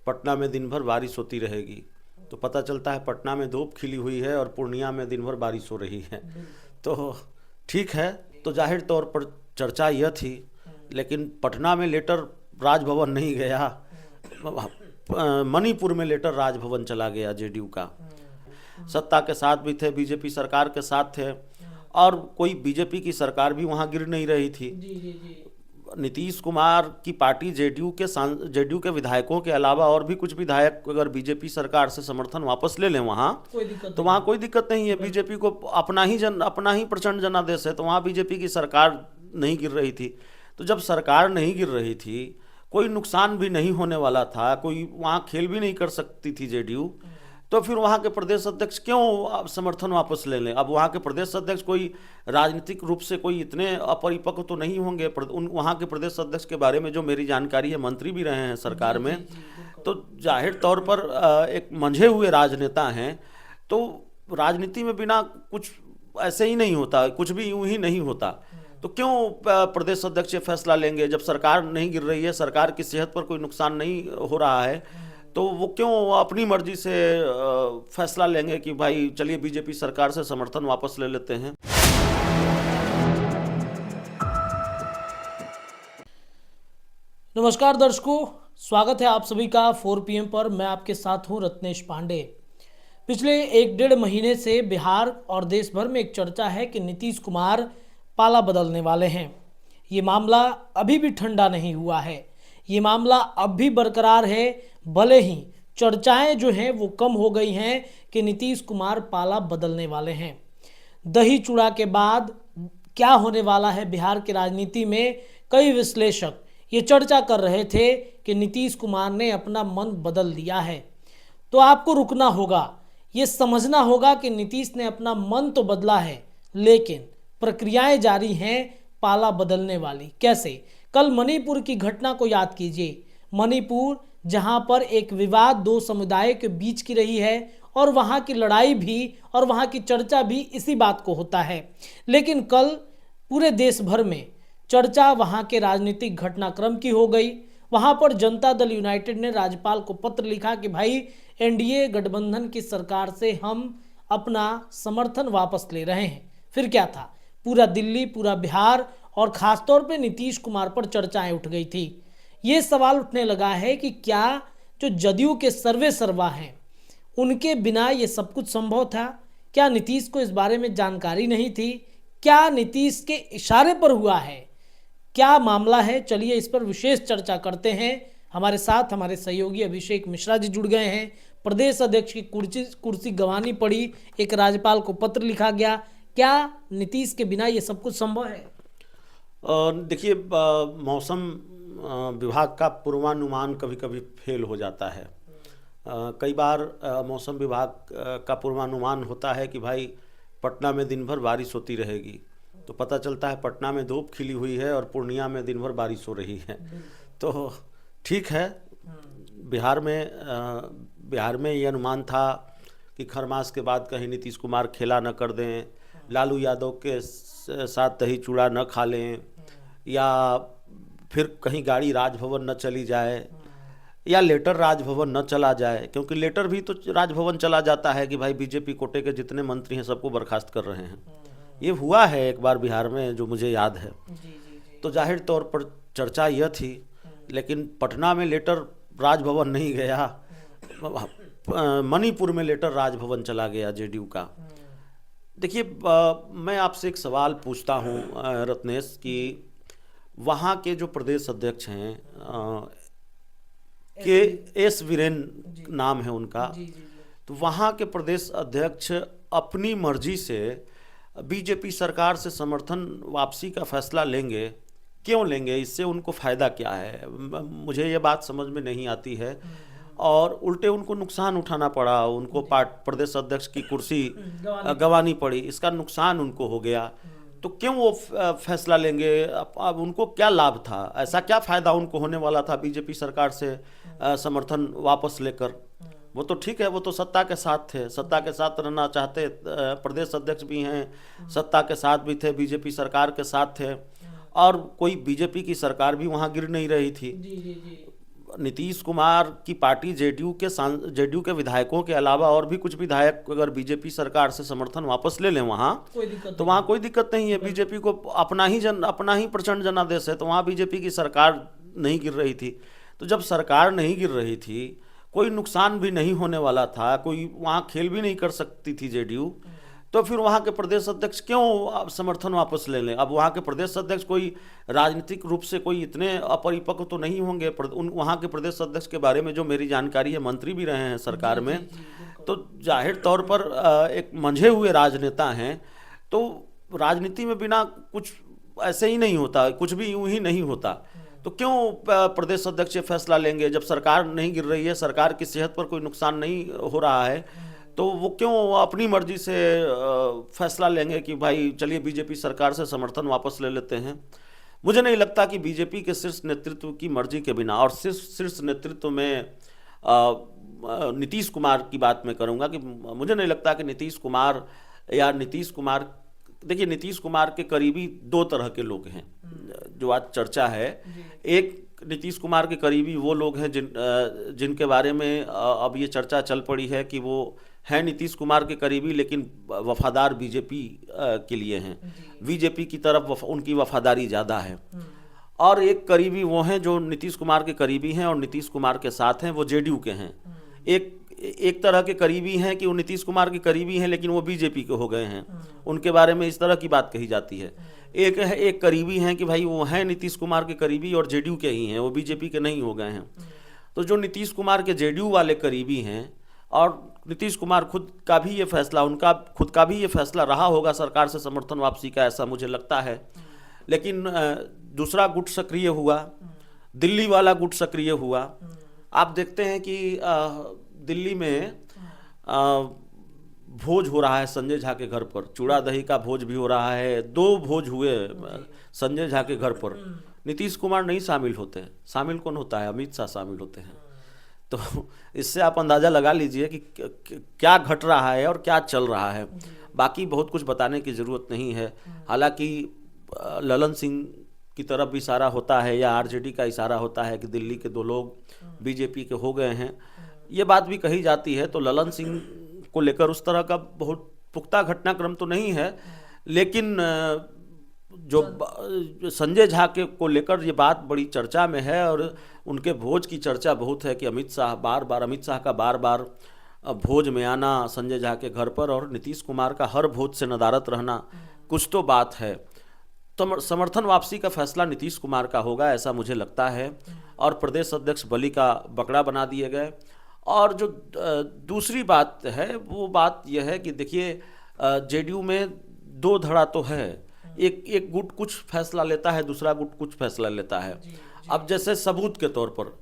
पटना में दिन भर बारिश होती रहेगी, तो पता चलता है पटना में धूप खिली हुई है और पूर्णिया में दिन भर बारिश हो रही है। तो ठीक है, तो जाहिर तौर पर चर्चा यह थी, लेकिन पटना में लेटर राजभवन नहीं गया, मणिपुर में लेटर राजभवन चला गया जेडीयू का। सत्ता के साथ भी थे, बीजेपी सरकार के साथ थे, और कोई बीजेपी की सरकार भी वहाँ गिर नहीं रही थी। नीतीश कुमार की पार्टी जेडीयू के विधायकों के अलावा और भी कुछ विधायक अगर बीजेपी सरकार से समर्थन वापस ले लें वहाँ, तो वहाँ कोई दिक्कत नहीं है। बीजेपी को अपना ही प्रचंड जनादेश है, तो वहाँ बीजेपी की सरकार नहीं गिर रही थी। तो जब सरकार नहीं गिर रही थी, कोई नुकसान भी नहीं होने वाला था, कोई वहाँ खेल भी नहीं कर सकती थी जेडीयू, तो फिर वहाँ के प्रदेश अध्यक्ष क्यों समर्थन वापस ले लें। अब वहाँ के प्रदेश अध्यक्ष कोई राजनीतिक रूप से कोई इतने अपरिपक्व तो नहीं होंगे। वहाँ के प्रदेश अध्यक्ष के बारे में जो मेरी जानकारी है, मंत्री भी रहे हैं सरकार में, तो जाहिर तौर पर एक मंझे हुए राजनेता हैं। तो राजनीति में बिना कुछ ऐसे ही नहीं होता, कुछ भी यूं ही नहीं होता। तो क्यों प्रदेश अध्यक्ष ये फैसला लेंगे जब सरकार नहीं गिर रही है, सरकार की सेहत पर कोई नुकसान नहीं हो रहा है, तो वो क्यों अपनी मर्जी से फैसला लेंगे कि भाई चलिए बीजेपी सरकार से समर्थन वापस ले लेते हैं। नमस्कार दर्शकों, स्वागत है आप सभी का 4 PM पर। मैं आपके साथ हूं रत्नेश पांडे। पिछले 1-1.5 महीने से बिहार और देश भर में एक चर्चा है कि नीतीश कुमार पाला बदलने वाले हैं। ये मामला अभी भी ठंडा नहीं हुआ है, ये मामला अब भी बरकरार है, भले ही चर्चाएं जो हैं वो कम हो गई हैं कि नीतीश कुमार पाला बदलने वाले हैं। दही चूड़ा के बाद क्या होने वाला है बिहार की राजनीति में, कई विश्लेषक ये चर्चा कर रहे थे कि नीतीश कुमार ने अपना मन बदल दिया है। तो आपको रुकना होगा, ये समझना होगा कि नीतीश ने अपना मन तो बदला है, लेकिन प्रक्रियाएं जारी हैं पाला बदलने वाली। कैसे? कल मणिपुर की घटना को याद कीजिए। मणिपुर जहां पर एक विवाद दो समुदाय के बीच की रही है, और वहां की लड़ाई भी और वहां की चर्चा भी इसी बात को होता है। लेकिन कल पूरे देश भर में चर्चा वहां के राजनीतिक घटनाक्रम की हो गई। वहां पर जनता दल यूनाइटेड ने राज्यपाल को पत्र लिखा कि भाई एनडीए गठबंधन की सरकार से हम अपना समर्थन वापस ले रहे हैं। फिर क्या था? पूरा दिल्ली, पूरा बिहार और खासतौर पे नीतीश कुमार पर चर्चाएं उठ गई थी। ये सवाल उठने लगा है कि क्या जो जदयू के सर्वे सर्वा हैं उनके बिना ये सब कुछ संभव था? क्या नीतीश को इस बारे में जानकारी नहीं थी? क्या नीतीश के इशारे पर हुआ है? क्या मामला है? चलिए इस पर विशेष चर्चा करते हैं। हमारे साथ हमारे सहयोगी अभिषेक मिश्रा जी जुड़ गए हैं। प्रदेश अध्यक्ष की कुर्सी गंवानी पड़ी, एक राज्यपाल को पत्र लिखा गया। क्या नीतीश के बिना ये सब कुछ संभव है? देखिए, मौसम विभाग का पूर्वानुमान कभी कभी फेल हो जाता है। कई बार मौसम विभाग का पूर्वानुमान होता है कि भाई पटना में दिन भर बारिश होती रहेगी, तो पता चलता है पटना में धूप खिली हुई है और पूर्णिया में दिन भर बारिश हो रही है। तो ठीक है, बिहार में ये अनुमान था कि खरमास के बाद कहीं नीतीश कुमार खेला न कर दें, लालू यादव के साथ दही चूड़ा न खा लें, या फिर कहीं गाड़ी राजभवन न चली जाए, या लेटर राजभवन न चला जाए, क्योंकि लेटर भी तो राजभवन चला जाता है कि भाई बीजेपी कोटे के जितने मंत्री हैं सबको बर्खास्त कर रहे हैं। ये हुआ है एक बार बिहार में, जो मुझे याद है। तो जाहिर तौर पर चर्चा यह थी, लेकिन पटना में लेटर राजभवन नहीं गया, मणिपुर में लेटर राजभवन चला गया जेडीयू का। देखिए, मैं आपसे एक सवाल पूछता हूँ रत्नेश, कि वहाँ के जो प्रदेश अध्यक्ष हैं के एस वीरेन नाम है उनका, तो वहाँ के प्रदेश अध्यक्ष अपनी मर्जी से बीजेपी सरकार से समर्थन वापसी का फैसला लेंगे। क्यों लेंगे? इससे उनको फ़ायदा क्या है? मुझे ये बात समझ में नहीं आती है। और उल्टे उनको नुकसान उठाना पड़ा, उनको प्रदेश अध्यक्ष की कुर्सी गंवानी पड़ी, इसका नुकसान उनको हो गया। तो क्यों वो फैसला लेंगे? अब उनको क्या लाभ था? ऐसा क्या फ़ायदा उनको होने वाला था बीजेपी सरकार से समर्थन वापस लेकर? वो तो ठीक है, वो तो सत्ता के साथ थे, सत्ता के साथ रहना चाहते, प्रदेश अध्यक्ष भी हैं, सत्ता के साथ भी थे, बीजेपी सरकार के साथ थे, और कोई बीजेपी की सरकार भी वहाँ गिर नहीं रही थी। नीतीश कुमार की पार्टी जेडीयू के विधायकों के अलावा और भी कुछ विधायक अगर बीजेपी सरकार से समर्थन वापस ले लें वहाँ, तो वहाँ कोई दिक्कत नहीं है। बीजेपी को अपना ही प्रचंड जनादेश है, तो वहाँ बीजेपी की सरकार नहीं गिर रही थी। तो जब सरकार नहीं गिर रही थी, कोई नुकसान भी नहीं होने वाला था, कोई वहाँ खेल भी नहीं कर सकती थी जेडीयू, तो फिर वहाँ के प्रदेश अध्यक्ष क्यों समर्थन वापस ले लें? अब वहाँ के प्रदेश अध्यक्ष कोई राजनीतिक रूप से कोई इतने अपरिपक्व तो नहीं होंगे। वहाँ के प्रदेश अध्यक्ष के बारे में जो मेरी जानकारी है, मंत्री भी रहे हैं सरकार में, तो जाहिर तौर पर एक मंझे हुए राजनेता हैं। तो राजनीति में बिना कुछ ऐसे ही नहीं होता, कुछ भी यूं ही नहीं होता। तो क्यों प्रदेश अध्यक्ष ये फैसला लेंगे जब सरकार नहीं गिर रही है, सरकार की सेहत पर कोई नुकसान नहीं हो रहा है, तो वो क्यों अपनी मर्जी से फैसला लेंगे कि भाई चलिए बीजेपी सरकार से समर्थन वापस ले लेते हैं? मुझे नहीं लगता कि बीजेपी के शीर्ष नेतृत्व की मर्जी के बिना, और शीर्ष नेतृत्व में नीतीश कुमार की बात मैं करूंगा कि मुझे नहीं लगता कि नीतीश कुमार देखिए, नीतीश कुमार के करीबी दो तरह के लोग हैं जो आज चर्चा है। एक, नीतीश कुमार के करीबी वो लोग हैं जिनके बारे में अब ये चर्चा चल पड़ी है कि वो हैं नीतीश कुमार के करीबी लेकिन वफादार बीजेपी के लिए हैं, बीजेपी की तरफ उनकी वफादारी ज़्यादा है। और एक करीबी वो हैं जो नीतीश कुमार के करीबी हैं और नीतीश कुमार के साथ हैं, वो जेडीयू के हैं। एक तरह के करीबी हैं कि वो नीतीश कुमार के करीबी हैं लेकिन वो बीजेपी के हो गए हैं, उनके बारे में इस तरह की बात कही जाती है। एक करीबी हैं कि भाई वो हैं नीतीश कुमार के करीबी और जेडीयू के ही हैं, वो बीजेपी के नहीं हो गए हैं। तो जो नीतीश कुमार के जेडीयू वाले करीबी हैं, और नीतीश कुमार खुद का भी ये फैसला, उनका खुद का भी ये फैसला रहा होगा सरकार से समर्थन वापसी का, ऐसा मुझे लगता है। लेकिन दूसरा गुट सक्रिय हुआ, दिल्ली वाला गुट सक्रिय हुआ। आप देखते हैं कि दिल्ली में भोज हो रहा है संजय झा के घर पर, चूड़ा दही का भोज भी हो रहा है, 2 भोज हुए संजय झा के घर पर। नीतीश कुमार नहीं शामिल होते, शामिल कौन होता है? अमित शाह शामिल होते हैं। तो इससे आप अंदाज़ा लगा लीजिए कि क्या घट रहा है और क्या चल रहा है। बाकी बहुत कुछ बताने की ज़रूरत नहीं है। हालांकि ललन सिंह की तरफ भी इशारा होता है या आरजेडी का इशारा होता है कि दिल्ली के 2 लोग बीजेपी के हो गए हैं, ये बात भी कही जाती है। तो ललन सिंह को लेकर उस तरह का बहुत पुख्ता घटनाक्रम तो नहीं है, लेकिन जो संजय झा के को लेकर ये बात बड़ी चर्चा में है और उनके भोज की चर्चा बहुत है कि अमित शाह का बार बार भोज में आना संजय झा के घर पर और नीतीश कुमार का हर भोज से नदारत रहना, कुछ तो बात है। तो समर्थन वापसी का फैसला नीतीश कुमार का होगा, ऐसा मुझे लगता है। और प्रदेश अध्यक्ष बलि का बकरा बना दिए गए। और जो दूसरी बात है वो बात यह है कि देखिए, जेडीयू में 2 धड़ा तो है। एक गुट कुछ फैसला लेता है, दूसरा गुट कुछ फैसला लेता है। अब जैसे सबूत के तौर पर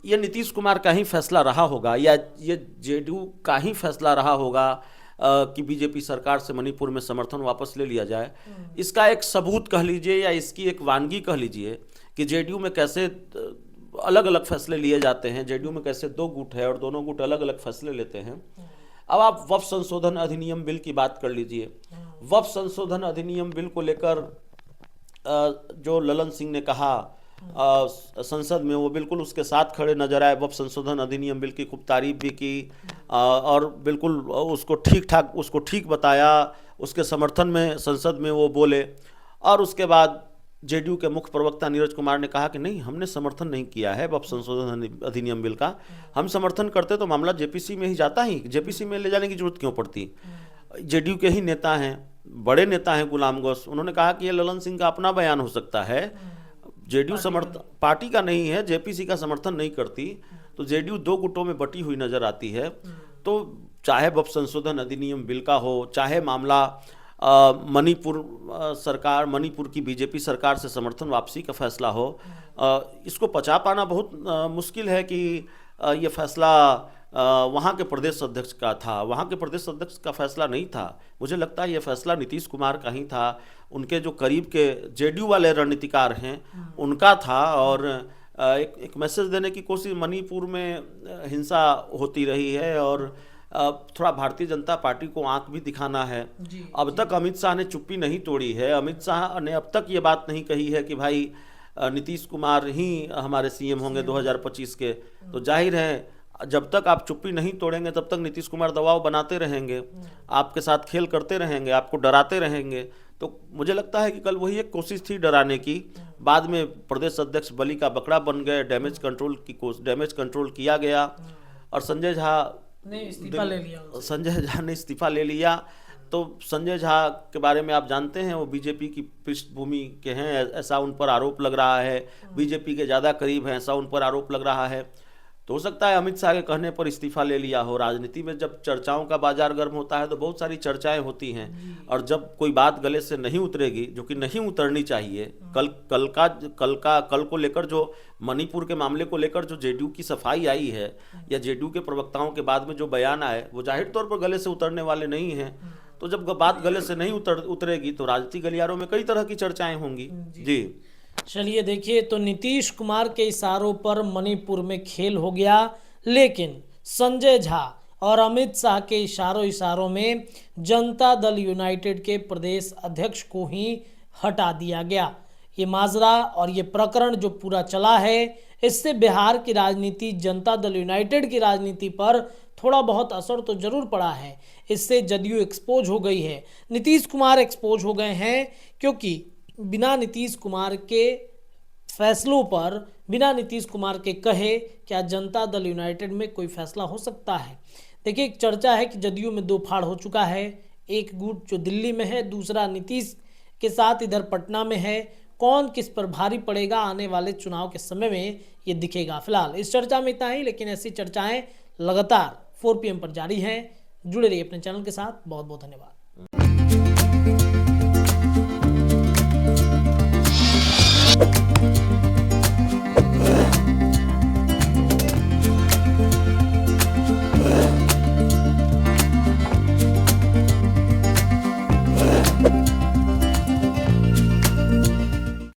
ये नीतीश कुमार का ही फैसला रहा होगा या ये जेडीयू का ही फैसला रहा होगा कि बीजेपी सरकार से मणिपुर में समर्थन वापस ले लिया जाए। इसका एक सबूत कह लीजिए या इसकी एक वानगी कह लीजिए कि जेडीयू में कैसे अलग अलग फैसले लिए जाते हैं। जेडीयू में कैसे 2 गुट है और दोनों गुट अलग अलग फैसले लेते हैं। अब आप वक्फ संशोधन अधिनियम बिल की बात कर लीजिए। वक्फ संशोधन अधिनियम बिल को लेकर जो ललन सिंह ने कहा संसद में, वो बिल्कुल उसके साथ खड़े नजर आए। वक्फ संशोधन अधिनियम बिल की खूब तारीफ भी की और बिल्कुल उसको ठीक बताया। उसके समर्थन में संसद में वो बोले। और उसके बाद जेडीयू के मुख्य प्रवक्ता नीरज कुमार ने कहा कि नहीं, हमने समर्थन नहीं किया है वक्फ संशोधन अधिनियम बिल का। हम समर्थन करते तो मामला जेपीसी में ही जाता, ही जेपीसी में ले जाने की जरूरत क्यों पड़ती। जेडीयू के ही नेता हैं, बड़े नेता हैं गुलाम गौस, उन्होंने कहा कि ये ललन सिंह का अपना बयान हो सकता है, जेडीयू समर्थन पार्टी का नहीं है, जेपीसी का समर्थन नहीं करती। तो जेडीयू 2 गुटों में बटी हुई नजर आती है। तो चाहे वक्फ संशोधन अधिनियम बिल का हो, चाहे मामला मणिपुर की बीजेपी सरकार से समर्थन वापसी का फैसला हो, इसको पचा पाना बहुत मुश्किल है कि ये फैसला वहाँ के प्रदेश अध्यक्ष का था। वहाँ के प्रदेश अध्यक्ष का फैसला नहीं था। मुझे लगता है ये फैसला नीतीश कुमार का ही था, उनके जो करीब के जेडीयू वाले रणनीतिकार हैं उनका था। और एक मैसेज देने की कोशिश, मणिपुर में हिंसा होती रही है और थोड़ा भारतीय जनता पार्टी को आंख भी दिखाना है। अब तक अमित शाह ने चुप्पी नहीं तोड़ी है। अमित शाह ने अब तक ये बात नहीं कही है कि भाई नीतीश कुमार ही हमारे सीएम होंगे 2025 के, तो जाहिर है जब तक आप चुप्पी नहीं तोड़ेंगे तब तक नीतीश कुमार दबाव बनाते रहेंगे, आपके साथ खेल करते रहेंगे, आपको डराते रहेंगे। तो मुझे लगता है कि कल वही एक कोशिश थी डराने की, बाद में प्रदेश अध्यक्ष बलि का बकरा बन गए, डैमेज कंट्रोल किया गया और संजय झा ने इस्तीफा ले लिया। इस्तीफा ले लिया। तो संजय झा के बारे में आप जानते हैं, वो बीजेपी की पृष्ठभूमि के हैं, ऐसा उन पर आरोप लग रहा है, बीजेपी के ज़्यादा करीब हैं, ऐसा उन पर आरोप लग रहा है। तो हो सकता है अमित शाह के कहने पर इस्तीफा ले लिया हो। राजनीति में जब चर्चाओं का बाजार गर्म होता है तो बहुत सारी चर्चाएं होती हैं, और जब कोई बात गले से नहीं उतरेगी, जो कि नहीं उतरनी चाहिए, कल को लेकर जो मणिपुर के मामले को लेकर जो जेडीयू की सफाई आई है या जेडीयू के प्रवक्ताओं के बाद में जो बयान आए, वो जाहिर तौर पर गले से उतरने वाले नहीं हैं। तो जब बात गले से नहीं उतरेगी तो राजनीतिक गलियारों में कई तरह की चर्चाएं होंगी। जी चलिए देखिए, तो नीतीश कुमार के इशारों पर मणिपुर में खेल हो गया, लेकिन संजय झा और अमित शाह के इशारों में जनता दल यूनाइटेड के प्रदेश अध्यक्ष को ही हटा दिया गया। ये माजरा और ये प्रकरण जो पूरा चला है, इससे बिहार की राजनीति, जनता दल यूनाइटेड की राजनीति पर थोड़ा बहुत असर तो जरूर पड़ा है। इससे जदयू एक्सपोज हो गई है, नीतीश कुमार एक्सपोज हो गए हैं, क्योंकि बिना नीतीश कुमार के फैसलों पर, बिना नीतीश कुमार के कहे क्या जनता दल यूनाइटेड में कोई फैसला हो सकता है। देखिए, एक चर्चा है कि जदयू में दो फाड़ हो चुका है, एक गुट जो दिल्ली में है, दूसरा नीतीश के साथ इधर पटना में है। कौन किस पर भारी पड़ेगा आने वाले चुनाव के समय में ये दिखेगा। फिलहाल इस चर्चा में इतना ही, लेकिन ऐसी चर्चाएं लगातार 4 PM पर जारी हैं। जुड़े रहिए अपने चैनल के साथ। बहुत बहुत धन्यवाद।